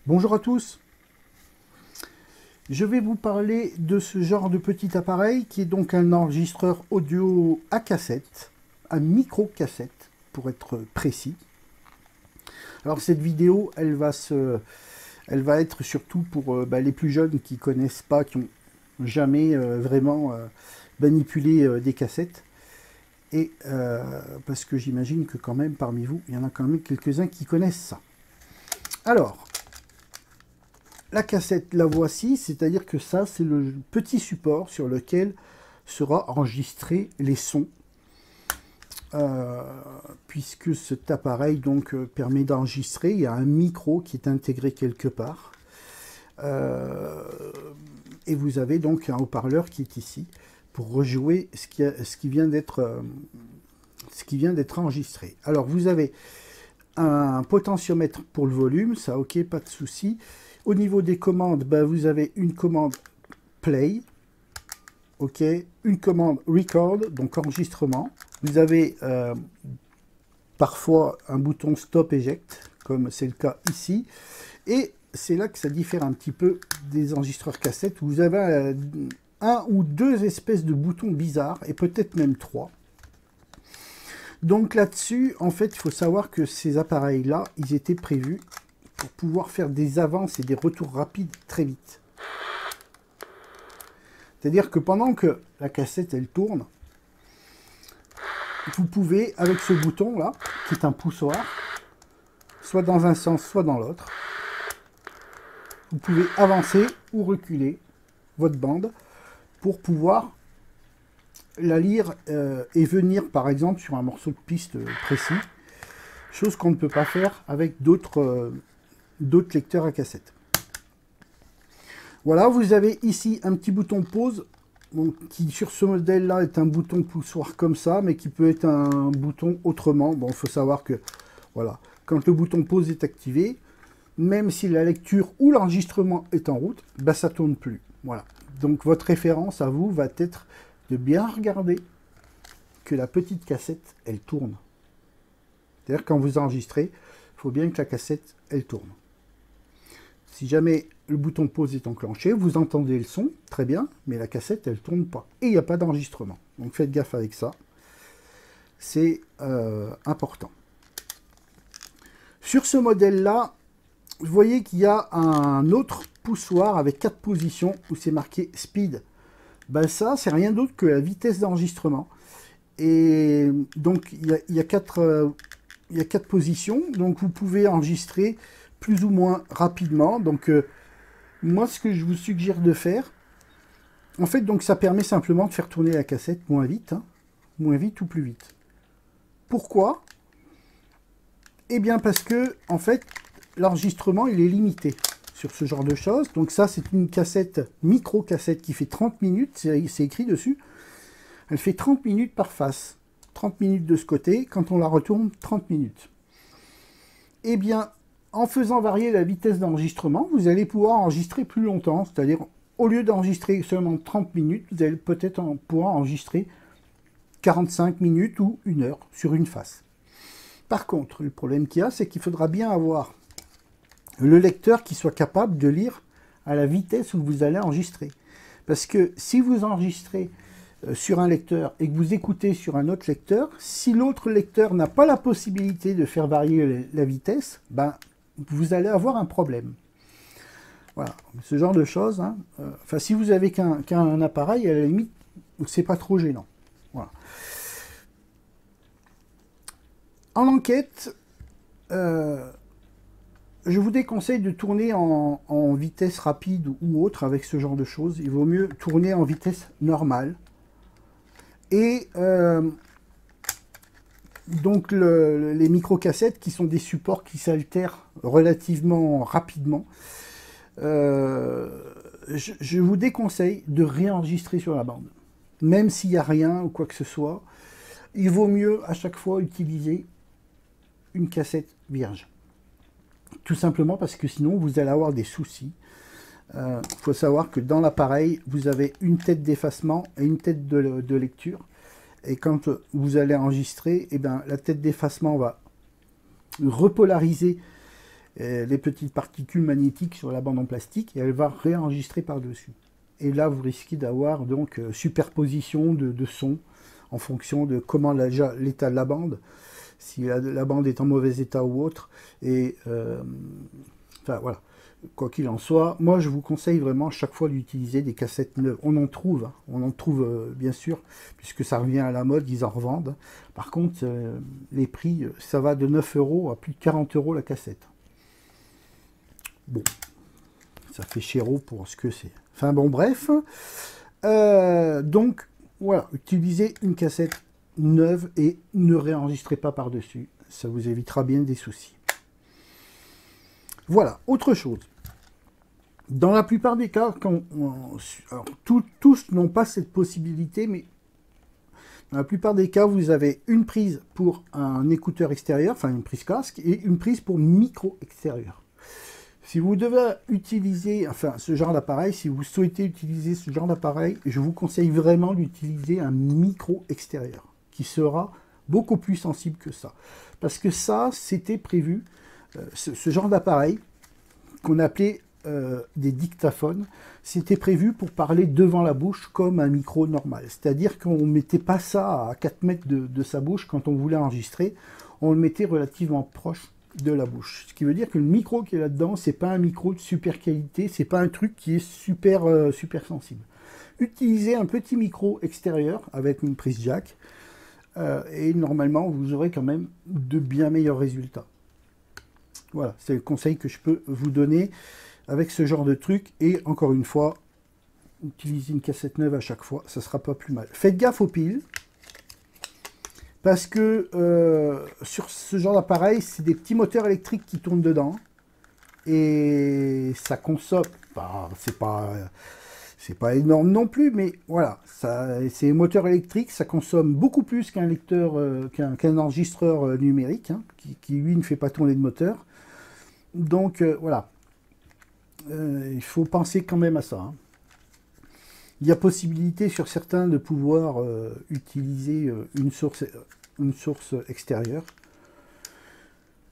Bonjour à tous, je vais vous parler de ce genre de petit appareil qui est donc un enregistreur audio à cassette, un micro-cassette pour être précis. Alors cette vidéo, elle va être surtout pour les plus jeunes qui connaissent pas, qui n'ont jamais vraiment manipulé des cassettes. Et parce que j'imagine que quand même parmi vous, il y en a quand même quelques-uns qui connaissent ça. Alors, la cassette, la voici, c'est-à-dire que ça, c'est le petit support sur lequel sera enregistré les sons, puisque cet appareil donc permet d'enregistrer. Il y a un micro qui est intégré quelque part, et vous avez donc un haut-parleur qui est ici pour rejouer ce qui vient d'être enregistré. Alors vous avez un potentiomètre pour le volume, ça ok, pas de souci. Au niveau des commandes, vous avez une commande play, ok, une commande record, donc enregistrement. Vous avez parfois un bouton stop eject, comme c'est le cas ici. Et c'est là que ça diffère un petit peu des enregistreurs cassettes, où vous avez un ou deux espèces de boutons bizarres, et peut-être même trois. Donc là-dessus, en fait, il faut savoir que ces appareils-là, ils étaient prévus pour pouvoir faire des avances et des retours rapides très vite. C'est-à-dire que pendant que la cassette, elle tourne, vous pouvez, avec ce bouton-là, qui est un poussoir, soit dans un sens, soit dans l'autre, vous pouvez avancer ou reculer votre bande pour pouvoir la lire et venir, par exemple, sur un morceau de piste précis, chose qu'on ne peut pas faire avec d'autres lecteurs à cassette. Voilà, vous avez ici un petit bouton pause, qui sur ce modèle-là est un bouton poussoir comme ça, mais qui peut être un bouton autrement. Bon, il faut savoir que, voilà, quand le bouton pause est activé, même si la lecture ou l'enregistrement est en route, ça ne tourne plus. Voilà. Donc votre référence à vous va être de bien regarder que la petite cassette, elle tourne. C'est-à-dire quand vous enregistrez, il faut bien que la cassette, elle tourne. Si jamais le bouton pause est enclenché, vous entendez le son, très bien, mais la cassette, elle ne tourne pas. Et il n'y a pas d'enregistrement. Donc faites gaffe avec ça. C'est important. Sur ce modèle-là, vous voyez qu'il y a un autre poussoir avec 4 positions où c'est marqué speed. Ça, c'est rien d'autre que la vitesse d'enregistrement. Et donc, il y a 4 positions. Donc, vous pouvez enregistrer plus ou moins rapidement. Donc, moi, ce que je vous suggère de faire, en fait, donc ça permet simplement de faire tourner la cassette moins vite ou plus vite. Pourquoi? Eh bien, parce que, en fait, l'enregistrement, il est limité sur ce genre de choses. Donc ça, c'est une cassette, micro-cassette qui fait 30 minutes, c'est écrit dessus. Elle fait 30 minutes par face. 30 minutes de ce côté, quand on la retourne, 30 minutes. Eh bien, en faisant varier la vitesse d'enregistrement, vous allez pouvoir enregistrer plus longtemps. C'est-à-dire, au lieu d'enregistrer seulement 30 minutes, vous allez peut-être pouvoir enregistrer 45 minutes ou 1 heure sur une face. Par contre, le problème qu'il y a, c'est qu'il faudra bien avoir le lecteur qui soit capable de lire à la vitesse où vous allez enregistrer. Parce que si vous enregistrez sur un lecteur et que vous écoutez sur un autre lecteur, si l'autre lecteur n'a pas la possibilité de faire varier la vitesse, vous allez avoir un problème. Voilà, ce genre de choses. Hein. Enfin, si vous avez qu'un appareil, à la limite, c'est pas trop gênant. Voilà. En enquête, je vous déconseille de tourner en vitesse rapide ou autre avec ce genre de choses. Il vaut mieux tourner en vitesse normale. Et donc les micro-cassettes qui sont des supports qui s'altèrent relativement rapidement, je vous déconseille de réenregistrer sur la bande. Même s'il n'y a rien ou quoi que ce soit, il vaut mieux à chaque fois utiliser une cassette vierge. Tout simplement parce que sinon vous allez avoir des soucis. Il faut savoir que dans l'appareil, vous avez une tête d'effacement et une tête de lecture. Et quand vous allez enregistrer, la tête d'effacement va repolariser les petites particules magnétiques sur la bande en plastique et elle va réenregistrer par-dessus. Et là, vous risquez d'avoir donc superposition de sons en fonction de comment l'état de la bande, si la bande est en mauvais état ou autre. Et enfin voilà, quoi qu'il en soit, moi je vous conseille vraiment chaque fois d'utiliser des cassettes neuves. On en trouve bien sûr, puisque ça revient à la mode, ils en revendent. Par contre, les prix, ça va de 9 € à plus de 40 € la cassette. Bon, ça fait chéro pour ce que c'est. Enfin bon, bref. Donc, voilà, utilisez une cassette neuve et ne réenregistrez pas par-dessus. Ça vous évitera bien des soucis. Voilà, autre chose. Dans la plupart des cas, tous n'ont pas cette possibilité, mais dans la plupart des cas, vous avez une prise pour un écouteur extérieur, enfin une prise casque, et une prise pour micro extérieur. Si vous devez utiliser ce genre d'appareil, si vous souhaitez utiliser ce genre d'appareil, je vous conseille vraiment d'utiliser un micro extérieur qui sera beaucoup plus sensible que ça. Parce que ça, c'était prévu, ce genre d'appareil qu'on appelait des dictaphones, c'était prévu pour parler devant la bouche comme un micro normal. C'est-à-dire qu'on ne mettait pas ça à 4 mètres de sa bouche quand on voulait enregistrer, on le mettait relativement proche de la bouche. Ce qui veut dire que le micro qui est là-dedans, c'est pas un micro de super qualité, c'est pas un truc qui est super sensible. Utilisez un petit micro extérieur avec une prise jack et normalement vous aurez quand même de bien meilleurs résultats. Voilà, c'est le conseil que je peux vous donner avec ce genre de truc. Et encore une fois, utilisez une cassette neuve à chaque fois, ça sera pas plus mal. Faites gaffe aux piles. Parce que sur ce genre d'appareil, c'est des petits moteurs électriques qui tournent dedans. Et ça consomme, c'est pas énorme non plus, mais voilà, c'est moteurs électriques, ça consomme beaucoup plus qu'un lecteur, qu'un enregistreur numérique, hein, qui lui ne fait pas tourner de moteur. Donc voilà, il faut penser quand même à ça. Hein. Il y a possibilité sur certains de pouvoir utiliser une source extérieure.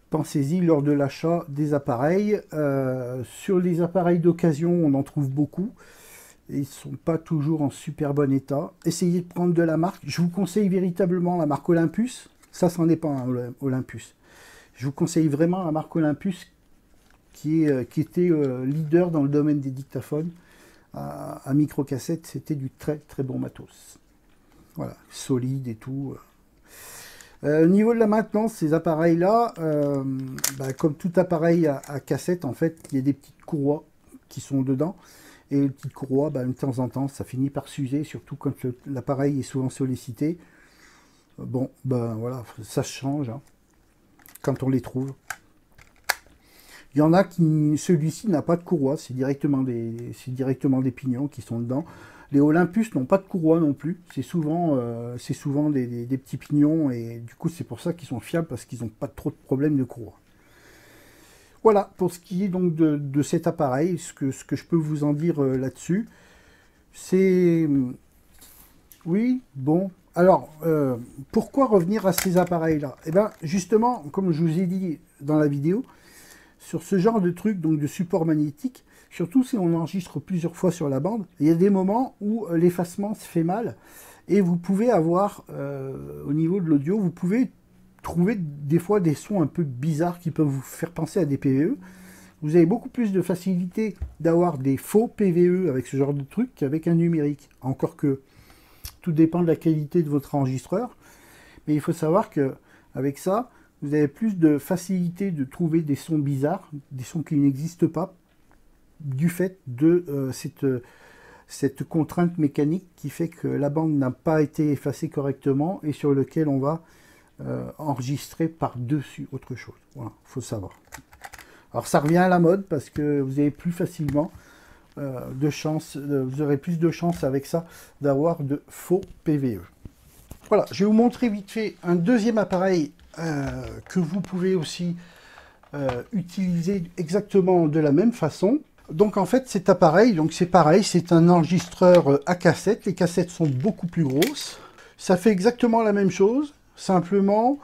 Pensez-y lors de l'achat des appareils. Sur les appareils d'occasion, on en trouve beaucoup. Et ils ne sont pas toujours en super bon état. Essayez de prendre de la marque. Je vous conseille véritablement la marque Olympus. Ça, c'en est pas un Olympus. Je vous conseille vraiment la marque Olympus qui était leader dans le domaine des dictaphones. À microcassette, c'était du très très bon matos. Voilà, solide et tout. Au niveau de la maintenance, ces appareils-là, comme tout appareil à cassette, en fait, il y a des petites courroies qui sont dedans. Et les petites courroies, de temps en temps, ça finit par s'user, surtout quand l'appareil est souvent sollicité. Bon, voilà, ça se change hein, quand on les trouve. Il y en a qui, celui-ci n'a pas de courroie, c'est directement des pignons qui sont dedans. Les Olympus n'ont pas de courroie non plus, c'est souvent des petits pignons et du coup c'est pour ça qu'ils sont fiables parce qu'ils n'ont pas trop de problèmes de courroie. Voilà pour ce qui est donc de cet appareil, ce que je peux vous en dire là-dessus. C'est... Oui, bon... Alors, pourquoi revenir à ces appareils-là? Eh bien, justement, comme je vous ai dit dans la vidéo, sur ce genre de truc, donc de support magnétique, surtout si on enregistre plusieurs fois sur la bande, il y a des moments où l'effacement se fait mal et vous pouvez avoir, au niveau de l'audio, vous pouvez trouver des fois des sons un peu bizarres qui peuvent vous faire penser à des PVE. Vous avez beaucoup plus de facilité d'avoir des faux PVE avec ce genre de truc qu'avec un numérique. Encore que tout dépend de la qualité de votre enregistreur. Mais il faut savoir que avec ça, vous avez plus de facilité de trouver des sons bizarres, des sons qui n'existent pas, du fait de cette contrainte mécanique qui fait que la bande n'a pas été effacée correctement et sur lequel on va enregistrer par-dessus autre chose. Voilà, il faut savoir. Alors ça revient à la mode parce que vous avez plus facilement de chance, vous aurez plus de chance avec ça d'avoir de faux PVE. Voilà, je vais vous montrer vite fait un deuxième appareil que vous pouvez aussi utiliser exactement de la même façon. Donc en fait cet appareil, c'est pareil, c'est un enregistreur à cassette. Les cassettes sont beaucoup plus grosses. Ça fait exactement la même chose, simplement,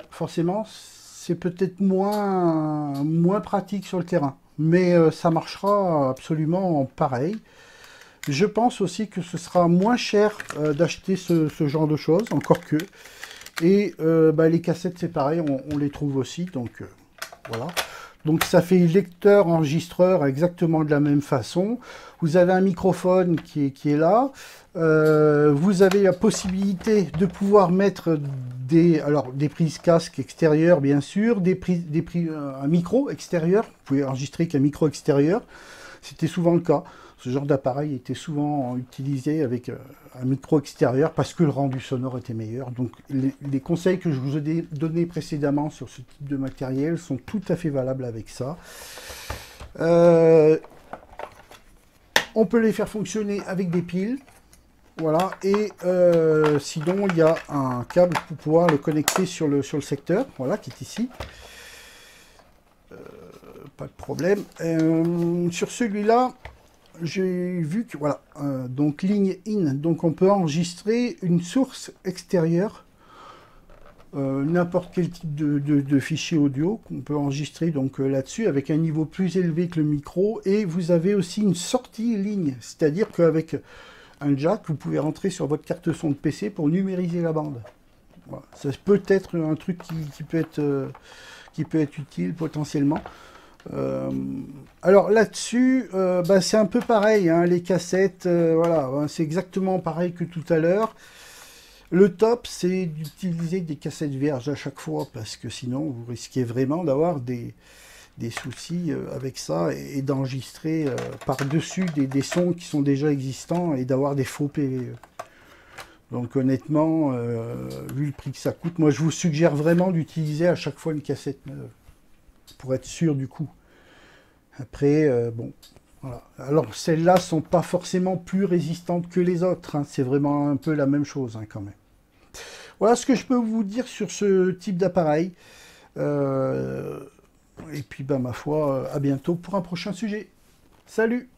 forcément, c'est peut-être moins pratique sur le terrain. Mais ça marchera absolument pareil. Je pense aussi que ce sera moins cher d'acheter ce genre de choses, encore que. Et les cassettes, c'est pareil, on les trouve aussi, donc voilà. Donc ça fait lecteur-enregistreur exactement de la même façon. Vous avez un microphone qui est là. Vous avez la possibilité de pouvoir mettre des prises casque extérieures, bien sûr, un micro extérieur. Vous pouvez enregistrer qu'un micro extérieur. C'était souvent le cas. Ce genre d'appareil était souvent utilisé avec un micro extérieur parce que le rendu sonore était meilleur. Donc les conseils que je vous ai donnés précédemment sur ce type de matériel sont tout à fait valables avec ça. On peut les faire fonctionner avec des piles. Voilà. Et sinon, il y a un câble pour pouvoir le connecter sur le secteur, voilà, qui est ici. Pas de problème. Sur celui-là, j'ai vu que voilà, donc ligne in, donc on peut enregistrer une source extérieure, n'importe quel type de fichier audio qu'on peut enregistrer donc là-dessus avec un niveau plus élevé que le micro, et vous avez aussi une sortie ligne, c'est-à-dire qu'avec un jack, vous pouvez rentrer sur votre carte son de PC pour numériser la bande. Voilà. Ça peut être un truc qui peut être utile potentiellement. Alors là-dessus, c'est un peu pareil, hein, les cassettes, voilà, c'est exactement pareil que tout à l'heure. Le top, c'est d'utiliser des cassettes vierges à chaque fois, parce que sinon, vous risquez vraiment d'avoir des soucis avec ça, et d'enregistrer par-dessus des sons qui sont déjà existants, et d'avoir des faux PV. Donc honnêtement, vu le prix que ça coûte, moi je vous suggère vraiment d'utiliser à chaque fois une cassette neuve, pour être sûr du coup. Après, bon, voilà. Alors celles-là sont pas forcément plus résistantes que les autres, hein. C'est vraiment un peu la même chose, hein, quand même. Voilà ce que je peux vous dire sur ce type d'appareil. Et puis, ma foi, à bientôt pour un prochain sujet. Salut!